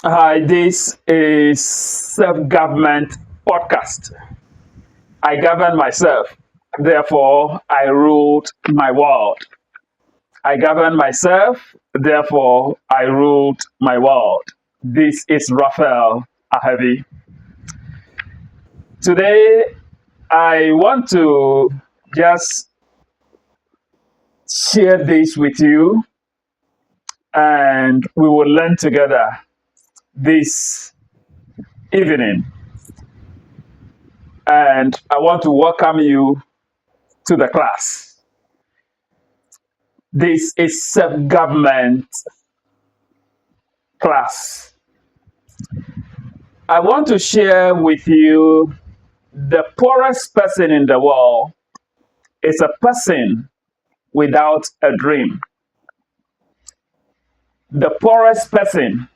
Hi, this is self-government podcast. I govern myself, therefore I ruled my world. I govern myself, therefore I ruled my world. This is Raphael Ahevi. Today I want to just share this with you and we will learn together this evening. And I want to welcome you to the class. This is self-government class. I want to share with you the poorest person in the world is a person without a dream. The poorest person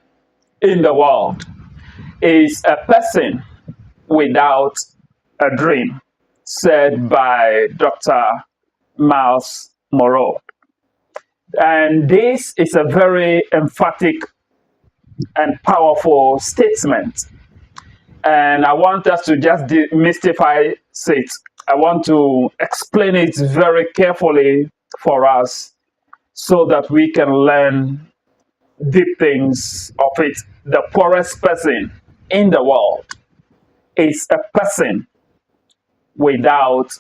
in the world is a person without a dream, said by Dr. Miles Monroe. And this is a very emphatic and powerful statement. And I want us to just demystify it. I want to explain it very carefully for us so that we can learn deep things of it. The poorest person in the world is a person without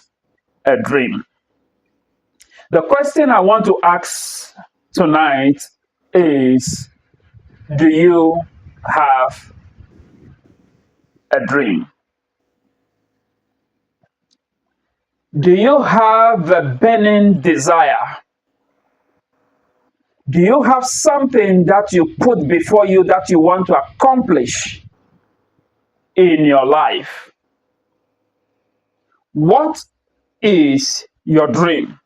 a dream. The question I want to ask tonight is, do you have a dream? Do you have a burning desire? Do you have something that you put before you that you want to accomplish in your life? What is your dream?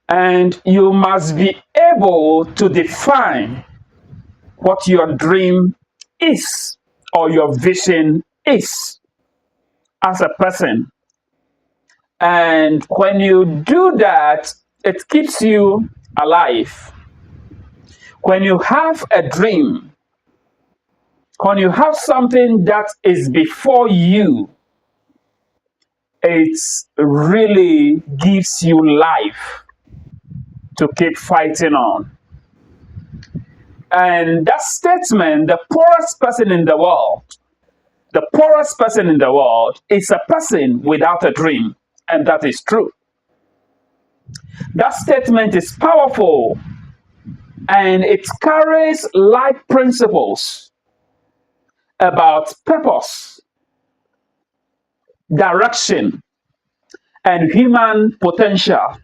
And you must be able to define what your dream is or your vision is as a person. And when you do that, it keeps you alive. When you have a dream, when you have something that is before you, it really gives you life to keep fighting on. And that statement, the poorest person in the world, the poorest person in the world is a person without a dream. And that is true. That statement is powerful and it carries life principles about purpose, direction, and human potential.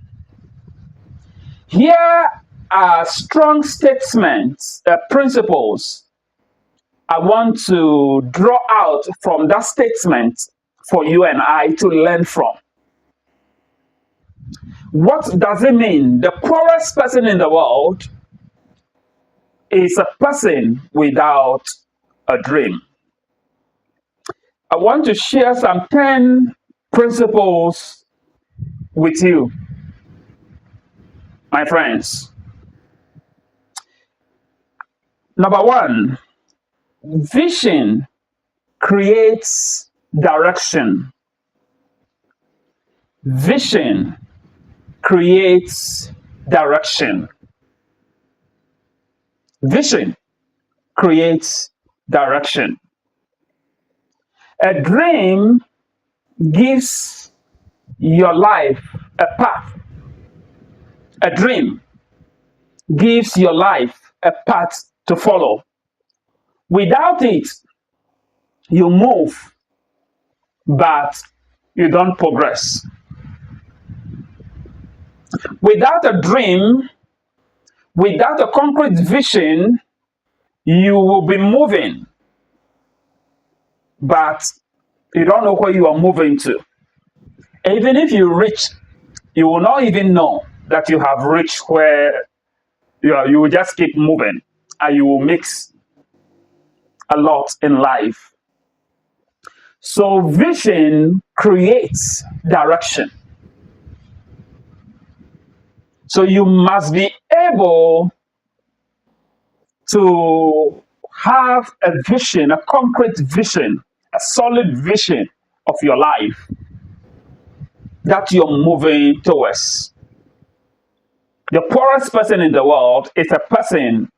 Here are strong statements, principles I want to draw out from that statement for you and I to learn from. What does it mean? The poorest person in the world is a person without a dream. I want to share some 10 principles with you, my friends. Number one, vision creates direction. Vision creates direction. Vision creates direction. A dream gives your life a path. A dream gives your life a path to follow. Without it, you move, but you don't progress. Without a dream, without a concrete vision, you will be moving, but you don't know where you are moving to. Even if you reach, you will not even know that you have reached where you are. You will just keep moving and you will mix a lot in life. So vision creates direction. So you must be able to have a vision, a concrete vision, a solid vision of your life that you're moving towards. The poorest person in the world is a person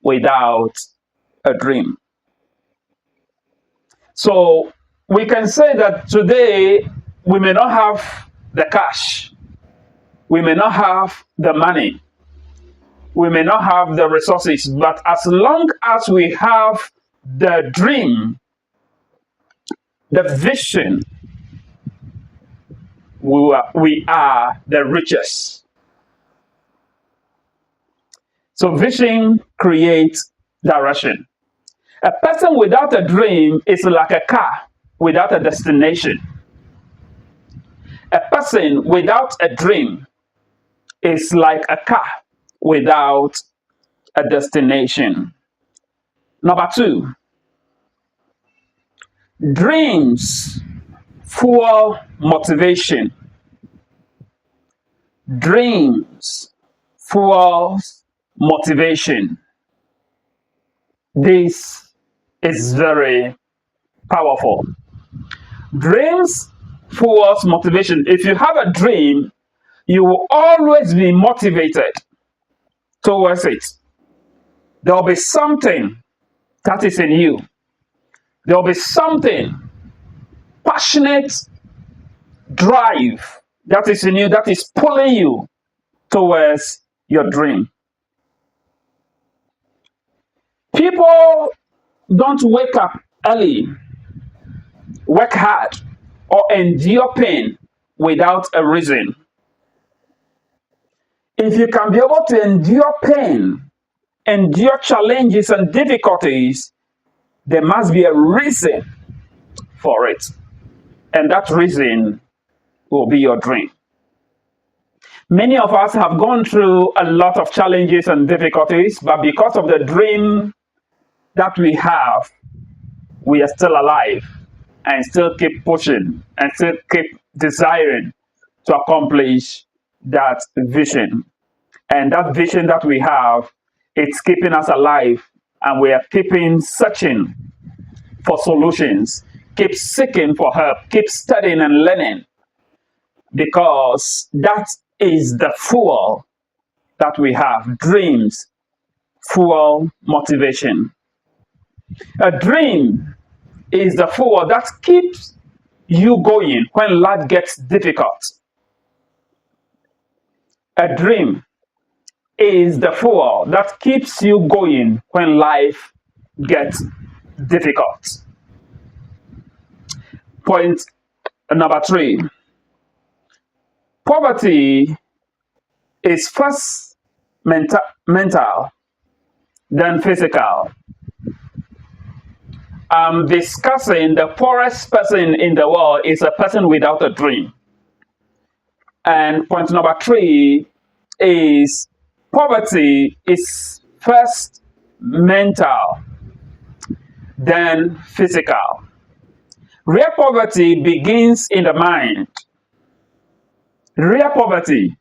without a dream. So we can say that today we may not have the cash, we may not have the money, we may not have the resources, but as long as we have the dream, the vision, we are the richest. So vision creates direction. A person without a dream is like a car without a destination. A person without a dream is like a car without a destination. Number two, dreams fuel motivation. Dreams fuels motivation. This is very powerful. Dreams fuels motivation. If you have a dream, you will always be motivated towards it. There will be something that is in you. There will be something, passionate drive that is in you, that is pulling you towards your dream. People don't wake up early, work hard, or endure pain without a reason. If you can be able to endure pain, endure challenges and difficulties, there must be a reason for it. And that reason will be your dream. Many of us have gone through a lot of challenges and difficulties, but because of the dream that we have, we are still alive and still keep pushing and still keep desiring to accomplish that vision. And that vision that we have, it's keeping us alive, and we are keeping searching for solutions, keep seeking for help, keep studying and learning, because that is the fuel that we have. Dreams fuel motivation. A dream is the fuel that keeps you going when life gets difficult. A dream is the fuel that keeps you going when life gets difficult. Point number 3. Poverty is first mental, then physical. I'm discussing the poorest person in the world is a person without a dream. And point number 3 is poverty is first mental, then physical. Real poverty begins in the mind. Real poverty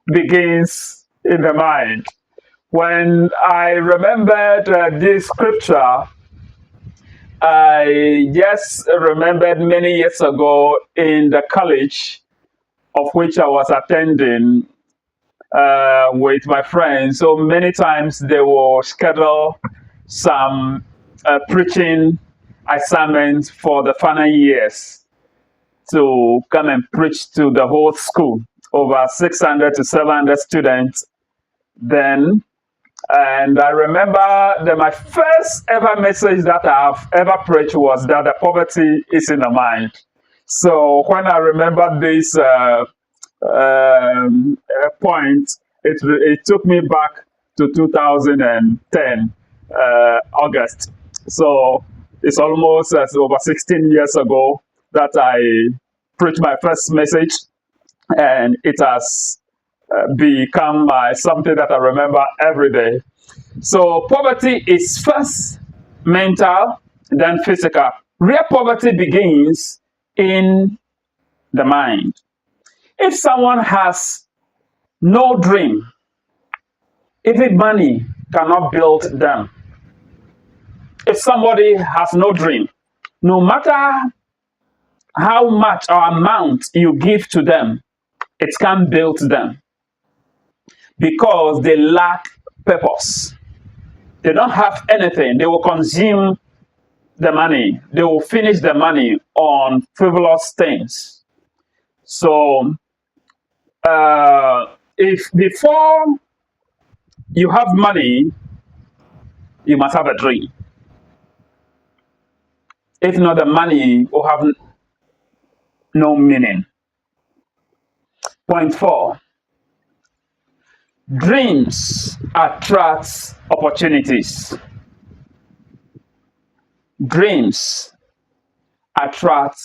begins in the mind. When I remembered this scripture, I just remembered many years ago in the college of which I was attending with my friends. So many times they will schedule some preaching assignments for the final years to come and preach to the whole school, over 600 to 700 students then. And I remember that my first ever message that I've ever preached was that the poverty is in the mind. So when I remember this point, it took me back to 2010, August. So it's almost over 16 years ago that I preached my first message, and it has become something that I remember every day. So poverty is first mental, then physical. Real poverty begins in the mind. If someone has no dream, even money cannot build them. If somebody has no dream, no matter how much or amount you give to them, it can't build them because they lack purpose. They don't have anything. They will consume the money. They will finish the money on frivolous things. So, if before you have money, you must have a dream. If not, the money will have no meaning. Point 4. Dreams attract opportunities. Dreams attract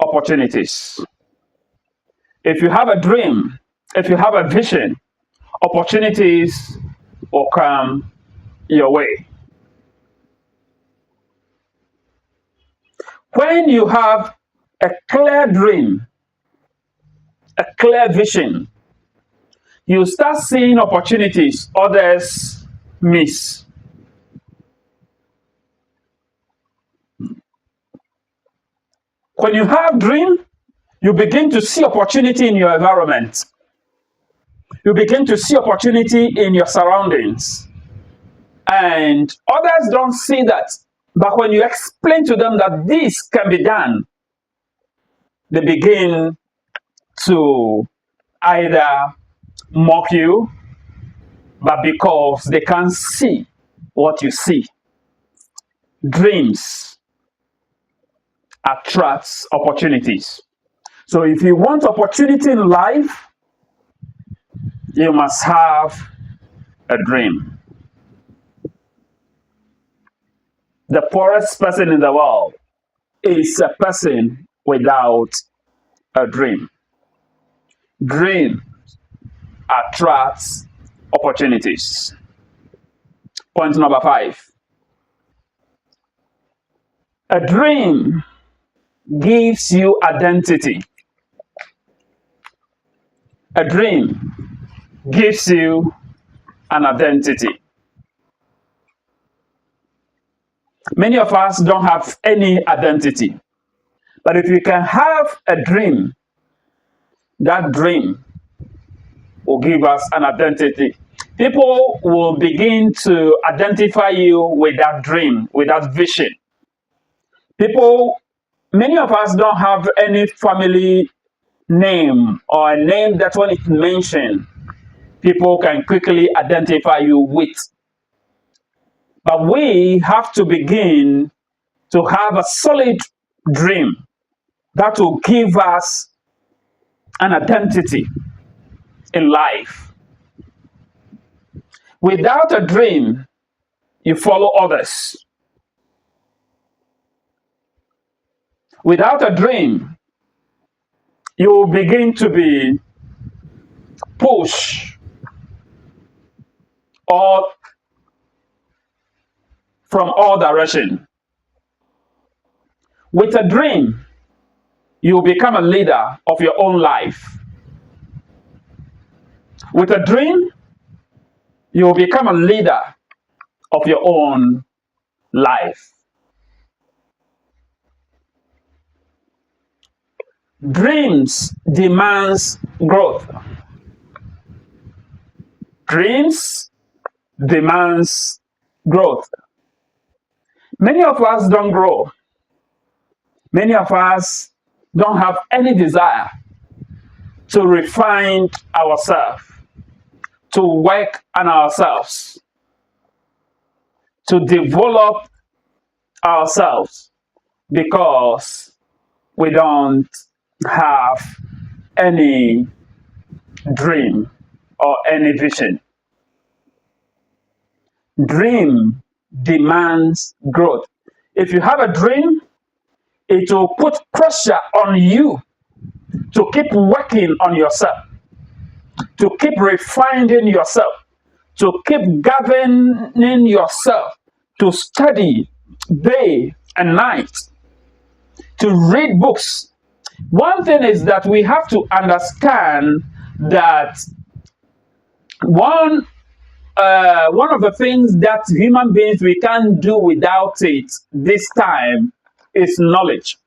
opportunities. If you have a dream, if you have a vision, opportunities will come your way. When you have a clear dream, a clear vision, you start seeing opportunities others miss. When you have dream, you begin to see opportunity in your environment. You begin to see opportunity in your surroundings. And others don't see that. But when you explain to them that this can be done, they begin to either mock you, but because they can't see what you see. Dreams attracts opportunities. So if you want opportunity in life, you must have a dream. The poorest person in the world is a person without a dream. Dream attracts opportunities. Point number 5. A dream gives you identity. A dream gives you an identity. Many of us don't have any identity. But if you can have a dream, that dream will give us an identity. People will begin to identify you with that dream, with that vision. Many of us don't have any family name or a name that when it's mentioned, people can quickly identify you with. But we have to begin to have a solid dream that will give us an identity in life. Without a dream, you follow others. Without a dream, you will begin to be pushed or from all directions. With a dream, you will become a leader of your own life. With a dream, you will become a leader of your own life. Dreams demands growth. Dreams demands growth. Many of us don't grow. Many of us don't have any desire to refine ourselves, to work on ourselves, to develop ourselves, because we don't have any dream or any vision. Dream demands growth. If you have a dream, it will put pressure on you to keep working on yourself, to keep refining yourself, to keep governing yourself, to study day and night, to read books. One thing is that we have to understand that one one of the things that human beings we can't do without it this time is knowledge.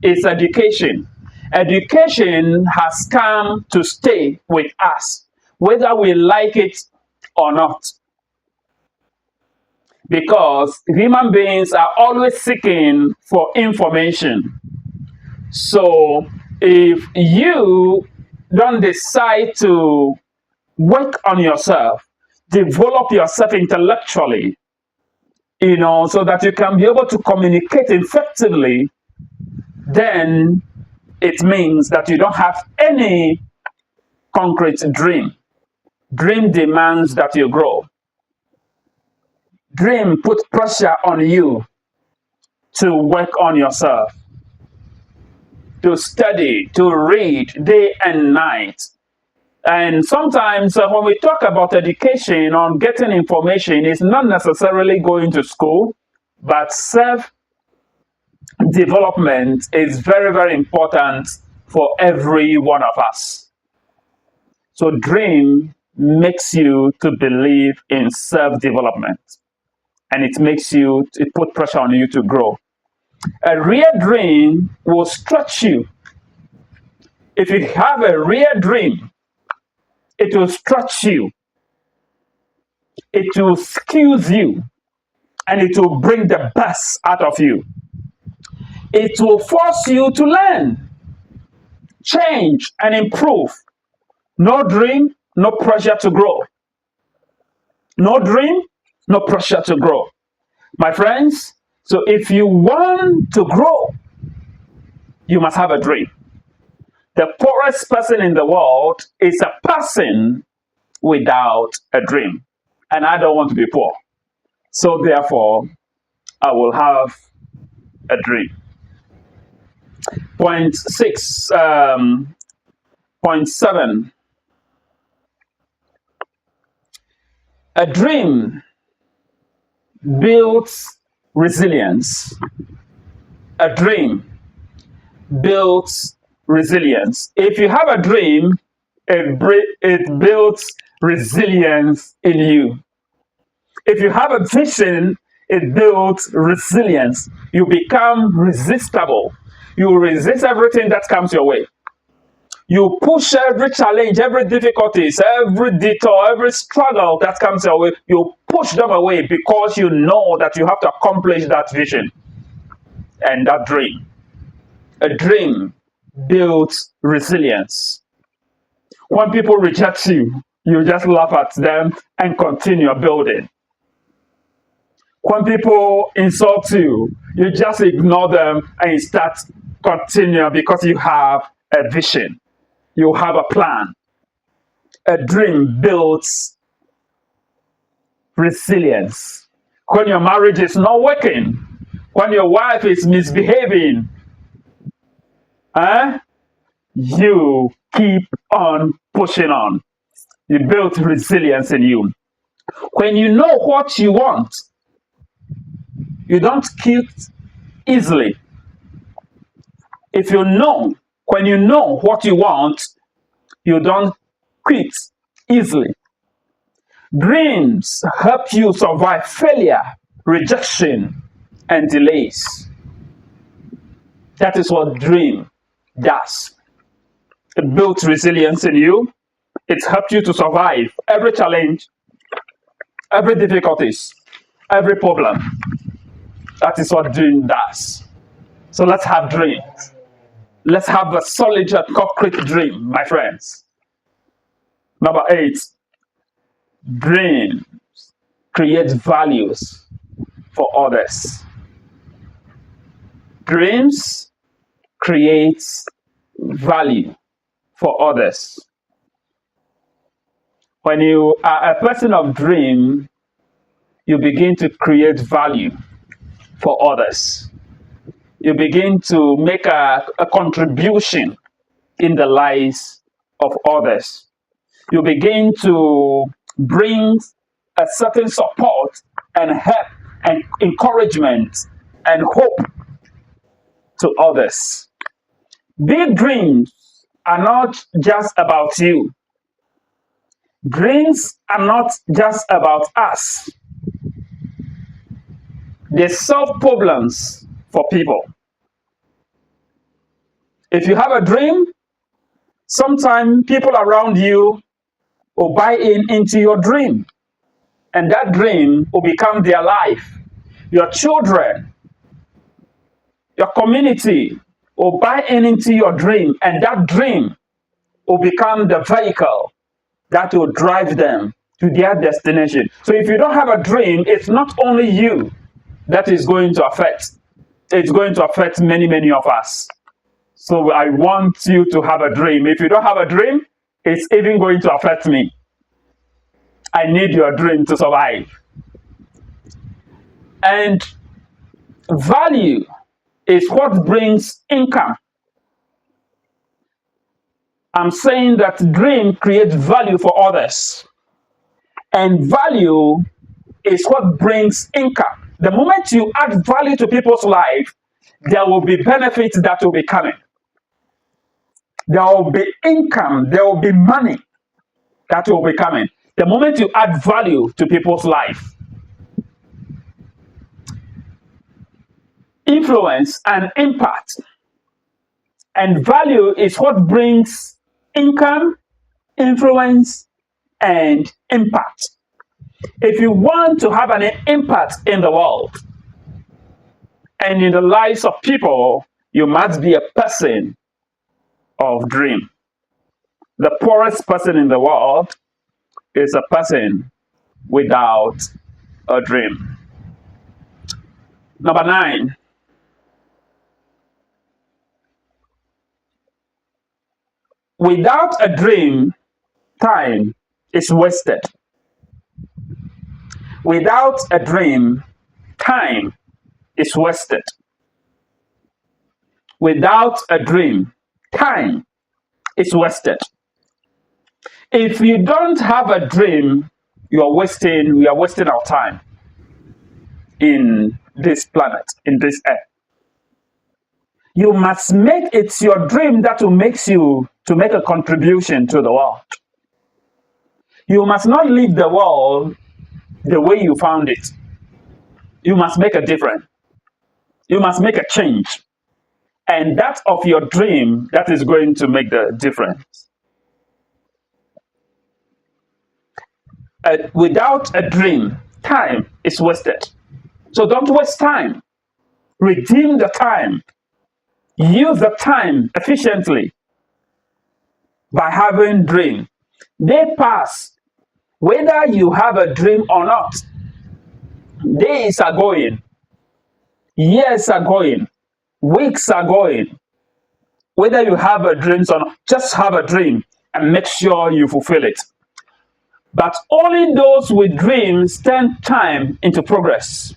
It's education. Education has come to stay with us, whether we like it or not, because human beings are always seeking for information. So if you don't decide to work on yourself, develop yourself intellectually, so that you can be able to communicate effectively, then it means that you don't have any concrete dream. Dream demands that you grow. Dream put pressure on you to work on yourself, to study, to read day and night. And sometimes when we talk about education on getting information, it's not necessarily going to school, but self-development is very, very important for every one of us. So dream makes you to believe in self-development, and it put pressure on you to grow. A real dream will stretch you. If you have a real dream, it will stretch you, it will skills you, and it will bring the best out of you. It will force you to learn, change, and improve. No dream, no pressure to grow. No dream, no pressure to grow. My friends, so if you want to grow, you must have a dream. The poorest person in the world is a person without a dream. And I don't want to be poor. So therefore, I will have a dream. Point 7. A dream builds resilience. A dream builds resilience. If you have a dream, it builds resilience in you. If you have a vision, it builds resilience. You become resistible. You resist everything that comes your way. You push every challenge, every difficulties, every detour, every struggle that comes your way. You push them away because you know that you have to accomplish that vision and that dream. A dream builds resilience. When people reject you, you just laugh at them and continue building. When people insult you, you just ignore them and start continue because you have a vision. You have a plan. A dream builds resilience. When your marriage is not working, when your wife is misbehaving, you keep on pushing on. You build resilience in you. When you know what you want, you don't quit easily. When you know what you want, you don't quit easily. Dreams help you survive failure, rejection, and delays. That is what dream does. It builds resilience in you. It helps you to survive every challenge, every difficulties, every problem. That is what dream does. So let's have dreams. Let's have a solid and concrete dream, my friends. Number 8, dreams create values for others. Dreams create value for others. When you are a person of dream, you begin to create value for others. You begin to make a contribution in the lives of others. You begin to bring a certain support and help and encouragement and hope to others. Big dreams are not just about you. Dreams are not just about us. They solve problems for people. If you have a dream, sometimes people around you will buy into your dream, and that dream will become their life. Your children, your community will buy into your dream, and that dream will become the vehicle that will drive them to their destination. So if you don't have a dream, it's not only you that is going to affect. It's going to affect many, many of us. So I want you to have a dream. If you don't have a dream, it's even going to affect me. I need your dream to survive. And value is what brings income. I'm saying that dream creates value for others. And value is what brings income. The moment you add value to people's life, there will be benefits that will be coming. There will be income, there will be money that will be coming. The moment you add value to people's life. Influence and impact. And value is what brings income, influence, and impact. If you want to have an impact in the world and in the lives of people, you must be a person of dream. The poorest person in the world is a person without a dream. Number 9. Without a dream, time is wasted. Without a dream, time is wasted. Without a dream, time is wasted. If you don't have a dream, we are wasting our time in this planet, in this earth. You must make it your dream that will make you to make a contribution to the world. You must not leave the world the way you found it. You must make a difference. You must make a change. And that's of your dream that is going to make the difference. Without a dream, time is wasted. So don't waste time. Redeem the time. Use the time efficiently by having dream. They pass whether you have a dream or not. Days are going. Years are going. Weeks are going. Whether you have a dream or not, just have a dream and make sure you fulfill it. But only those with dreams turn time into progress.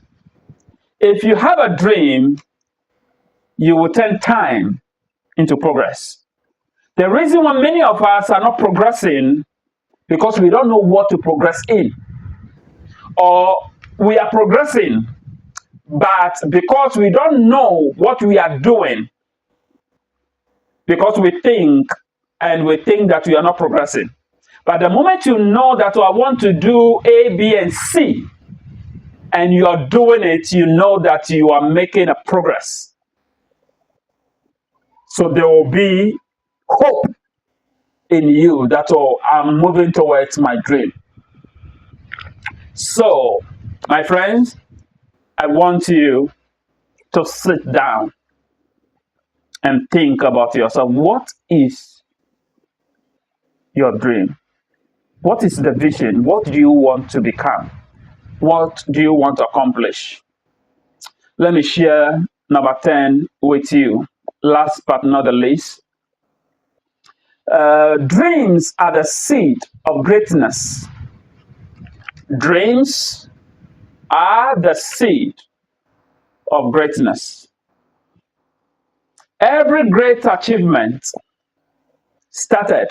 If you have a dream, you will turn time into progress. The reason why many of us are not progressing because we don't know what to progress in. Or we are progressing, but because we don't know what we are doing, because we think that we are not progressing. But the moment you know that I want to do A, B, and C, and you are doing it, you know that you are making a progress. So there will be hope in you that, oh, I'm moving towards my dream. So, my friends, I want you to sit down and think about yourself. What is your dream? What is the vision? What do you want to become? What do you want to accomplish? Let me share number 10 with you. Last but not the least. Dreams are the seed of greatness. Dreams are the seed of greatness. Every great achievement started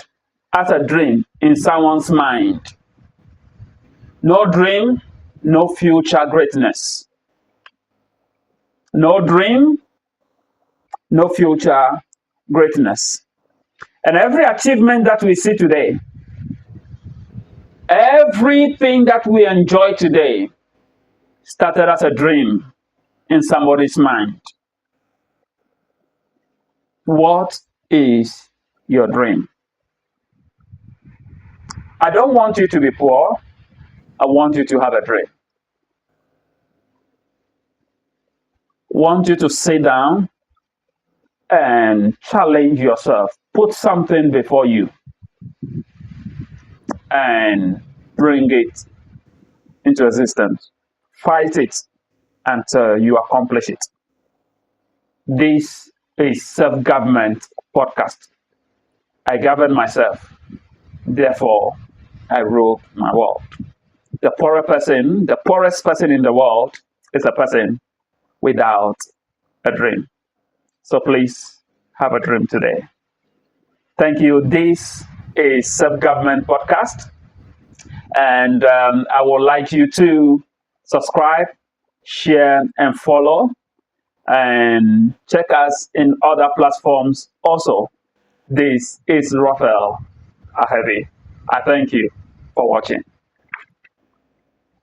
as a dream in someone's mind. No dream, no future greatness. No dream, no future greatness. And every achievement that we see today Everything that we enjoy today started as a dream in somebody's mind. What is your dream? I don't want you to be poor. I want you to have a dream. I want you to sit down and challenge yourself. Put something before you and bring it into existence. Fight it until you accomplish it. This is self-government podcast. I govern myself. Therefore, I rule my world. The poorest person in the world is a person without a dream. So please have a dream today. Thank you. This is Self-Government Podcast. And I would like you to subscribe, share, and follow. And check us in other platforms also. This is Raphael Ahebi. I thank you for watching.